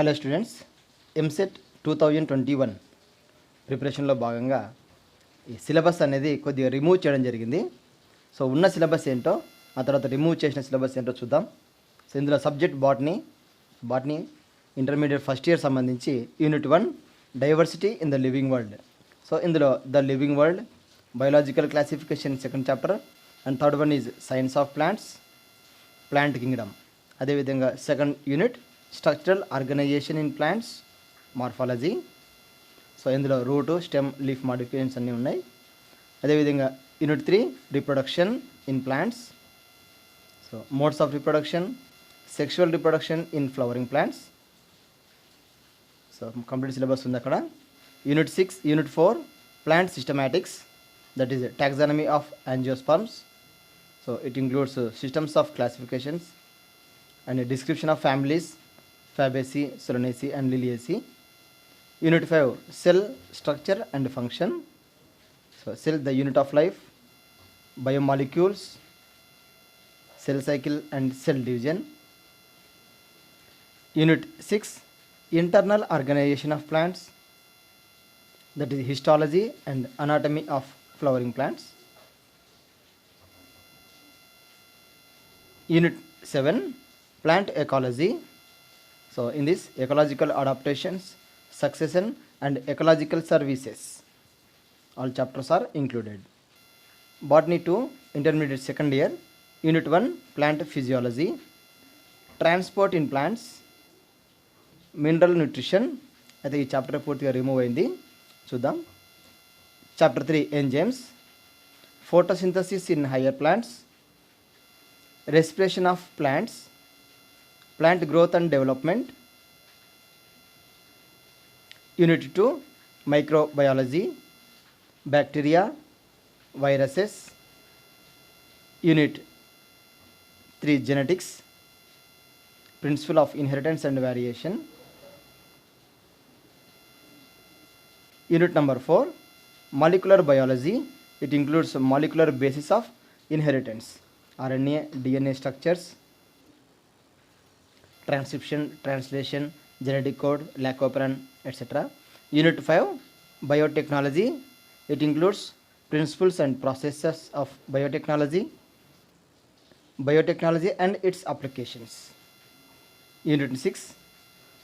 Hello students, EAMCET 2021 ప్రిపరేషన్లో భాగంగా ఈ సిలబస్ అనేది కొద్దిగా రిమూవ్ చేయడం జరిగింది. సో ఉన్న సిలబస్ ఏంటో, ఆ తర్వాత రిమూవ్ చేసిన సిలబస్ ఏంటో చూద్దాం. సో ఇందులో subject botany intermediate first year సంబంధించి unit 1 diversity in the living world. So ఇందులో the living world, biological classification second chapter, and third one is science of plants, plant kingdom. అదేవిధంగా second unit structural organisation in plants, morphology. So ఇందులో root, stem, leaf modifications అన్నీ ఉన్నాయి. అదేవిధంగా unit 3 reproduction in plants. So modes of reproduction, sexual reproduction in flowering plants. So complete syllabus ఉంది అక్కడ. Unit 6, unit 4 plant systematics, that is taxonomy of angiosperms. So it includes systems of classifications and a description of families, Fabaceae, Solanaceae and Liliaceae. Unit 5 cell structure and function. So cell, the unit of life, biomolecules, cell cycle and cell division. Unit 6 internal organization of plants, that is histology and anatomy of flowering plants. Unit 7 plant ecology. So in this, ecological adaptations, succession and ecological services, all chapters are included. Botany 2 intermediate second year, unit 1 plant physiology, transport in plants, mineral nutrition. అయితే ఈ chapter పూర్తిగా remove అయింది, చూద్దాం. Chapter 3 enzymes, photosynthesis in higher plants, respiration of plants, plant growth and development. Unit 2 microbiology, bacteria, viruses. Unit 3 genetics, principle of inheritance and variation. Unit number 4 molecular biology, it includes molecular basis of inheritance, RNA, DNA structures, transcription, translation, genetic code, lac operon, etc. Unit 5 biotechnology, it includes principles and processes of biotechnology and its applications. Unit 6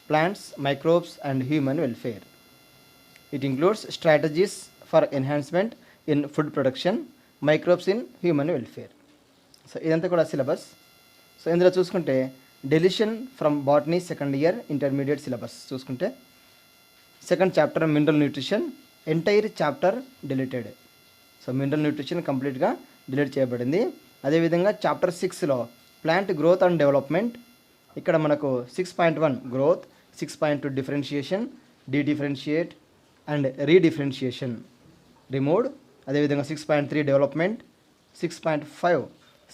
plants, microbes and human welfare, it includes strategies for enhancement in food production, microbes in human welfare. So ఇదంతా కూడా syllabus. So ఇందులో చూసుకుంటే deletion from botany second year intermediate syllabus చూసుకుంటే, second chapter mineral nutrition, entire chapter deleted. So mineral nutrition కంప్లీట్గా delete చేయబడింది. అదేవిధంగా chapter 6లో plant growth and development, ఇక్కడ మనకు 6.1 growth, 6.2 differentiation, differentiate and redifferentiation removed. అదేవిధంగా 6.3 development, 6.5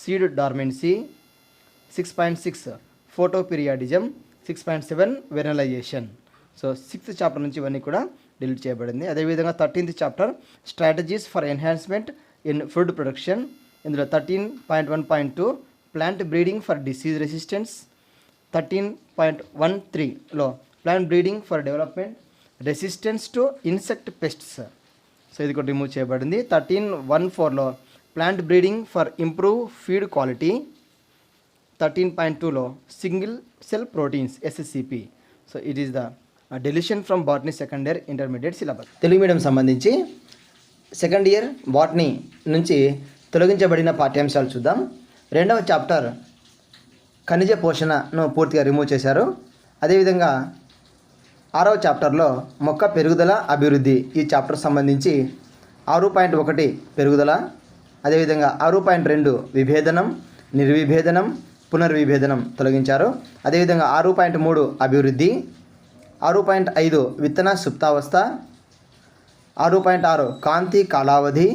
seed dormancy, 6.6 photoperiodism, 6.7 vernalisation. So 6th chapter నుంచి ఇవన్నీ కూడా డిలీట్ చేయబడింది. అదేవిధంగా 13th chapter strategies for enhancement in food production, ఇందులో 13.1.2 plant breeding for disease resistance, 13.13లో plant breeding for development resistance to insect pests. So ఇది కూడా remove చేయబడింది. 13.14లో plant breeding for improve feed quality, 13.2లో single cell proteins, SSCP. So it is the deletion from botany second year intermediate syllabus. Telugu medium సంబంధించి second year botany నుంచి తొలగించబడిన పాఠ్యాంశాలు చూద్దాం. రెండవ చాప్టర్ ఖనిజ పోషణను పూర్తిగా రిమూవ్ చేశారు. అదేవిధంగా 6వ చాప్టర్లో మొక్క పెరుగుదల అభివృద్ధి, ఈ చాప్టర్ సంబంధించి 6.1 పెరుగుదల, అదేవిధంగా 6.2 విభేదనం, నిర్విభేదనం, పునర్విభేదనం తొలగించారు. అదేవిధంగా 6.3 అభివృద్ధి, 6.5 విత్తన సుప్తావస్థ, 6.6 కాంతి కాలావధి,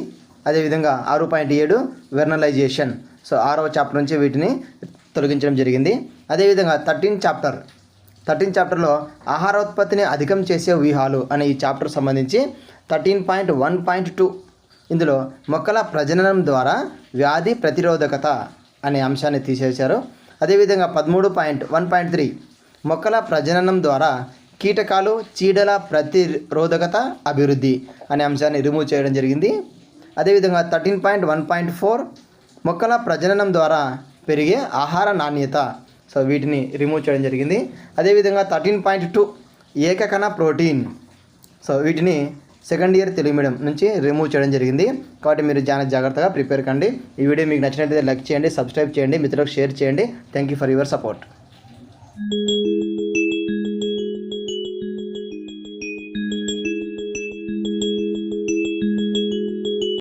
అదేవిధంగా 6.7 వెర్నలైజేషన్. సో 6వ చాప్టర్ నుంచి వీటిని తొలగించడం జరిగింది. అదేవిధంగా 13th చాప్టర్లో ఆహారోత్పత్తిని అధికం చేసే వ్యూహాలు అనే ఈ చాప్టర్ సంబంధించి 13.1.2 ఇందులో మొక్కల ప్రజననం ద్వారా వ్యాధి ప్రతిరోధకత అనే అంశాన్ని తీసేశారు. అదేవిధంగా 13.1.3 మొక్కల ప్రజననం ద్వారా కీటకాలు చీడల ప్రతిరోధకత అభివృద్ధి అనే అంశాన్ని రిమూవ్ చేయడం జరిగింది. అదేవిధంగా 13.1.4 మొక్కల ప్రజననం ద్వారా పెరిగే ఆహార నాణ్యత, సో వీటిని రిమూవ్ చేయడం జరిగింది. అదేవిధంగా 13.2 ఏకకణ ప్రోటీన్, సో వీటిని సెకండ్ ఇయర్ తెలుగు మీడియం నుంచి రిమూవ్ చేయడం జరిగింది. కాబట్టి మీరు చాలా జాగ్రత్తగా ప్రిపేర్ కండి. ఈ వీడియో మీకు నచ్చినట్లయితే లైక్ చేయండి, సబ్స్క్రైబ్ చేయండి, మిత్రులకు షేర్ చేయండి. Thank you for your support.